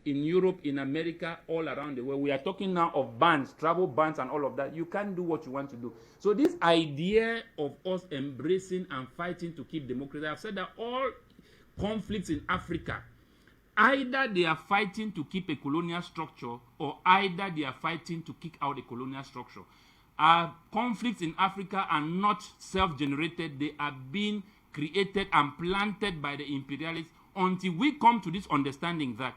in Europe, in America, all around the world. We are talking now of bans, travel bans and all of that. You can't do what you want to do. So this idea of us embracing and fighting to keep democracy, I've said that all conflicts in Africa, either they are fighting to keep a colonial structure or either they are fighting to kick out a colonial structure. Conflicts in Africa are not self-generated. They are being created and planted by the imperialists until we come to this understanding that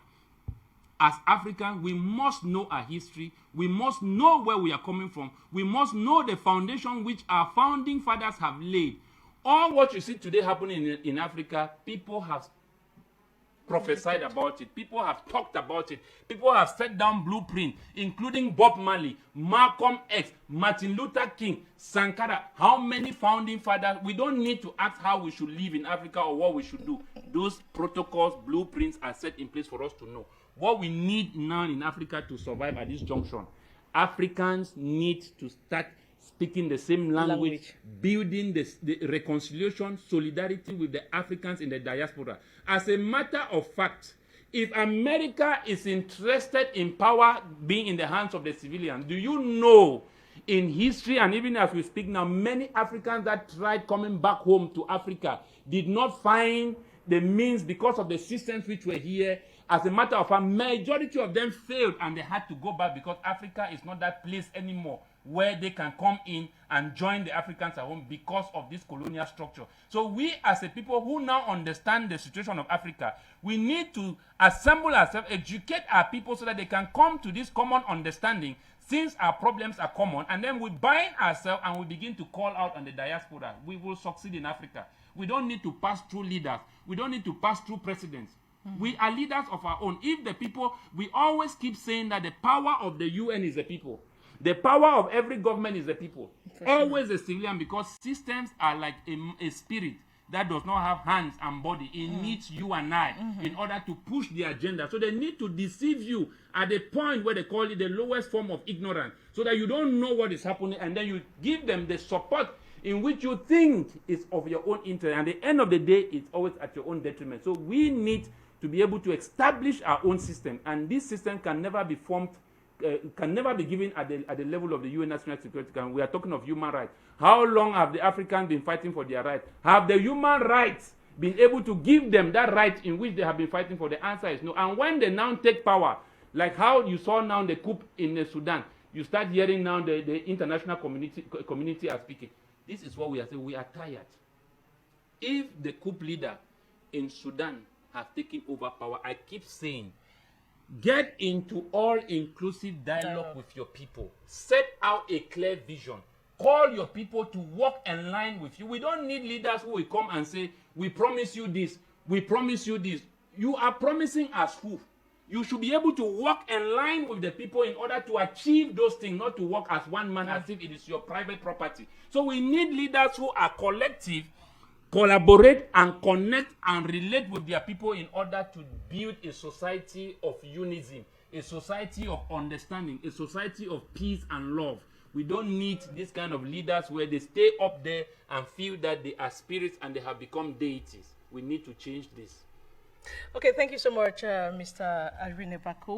as Africans, we must know our history. We must know where we are coming from. We must know the foundation which our founding fathers have laid. All what you see today happening in Africa, people have prophesied about it. People have talked about it. People have set down blueprint, including Bob Marley, Malcolm X, Martin Luther King, Sankara. How many founding fathers? We don't need to ask how we should live in Africa or what we should do. Those protocols, blueprints are set in place for us to know. What we need now in Africa to survive at this junction, Africans need to start speaking the same language. Building the reconciliation, solidarity with the Africans in the diaspora. As a matter of fact, if America is interested in power being in the hands of the civilians, do you know in history and even as we speak now, many Africans that tried coming back home to Africa did not find the means because of the systems which were here. As a matter of fact, majority of them failed and they had to go back because Africa is not that place anymore where they can come in and join the Africans at home because of this colonial structure. So we as a people who now understand the situation of Africa, we need to assemble ourselves, educate our people so that they can come to this common understanding since our problems are common, and then we bind ourselves and we begin to call out on the diaspora. We will succeed in Africa. We don't need to pass through leaders. We don't need to pass through presidents. We are leaders of our own. If the people, we always keep saying that the power of the UN is the people. The power of every government is the people. Always the civilian, because systems are like a spirit that does not have hands and body. It needs you and I in order to push the agenda. So they need to deceive you at the point where they call it the lowest form of ignorance, so that you don't know what is happening, and then you give them the support in which you think is of your own interest. And at the end of the day, it's always at your own detriment. So we need to be able to establish our own system, and this system can never be formed, can never be given at the level of the UN National Security Council. We are talking of human rights. How long have the Africans been fighting for their rights? Have the human rights been able to give them that right in which they have been fighting for? The answer is no. And when they now take power, like how you saw now the coup in Sudan, you start hearing now the international community are speaking. This is what we are saying. We are tired. If the coup leader in Sudan have taken over power, I keep saying, get into all-inclusive dialogue with your people. Set out a clear vision. Call your people to walk in line with you. We don't need leaders who will come and say, we promise you this, we promise you this. You are promising us who? You should be able to walk in line with the people in order to achieve those things, not to walk as one man as if it is your private property. So we need leaders who are collective, collaborate and connect and relate with their people in order to build a society of unison, a society of understanding, a society of peace and love. We don't need this kind of leaders where they stay up there and feel that they are spirits and they have become deities. We need to change this. Okay, thank you so much, Mr. Irene Bako.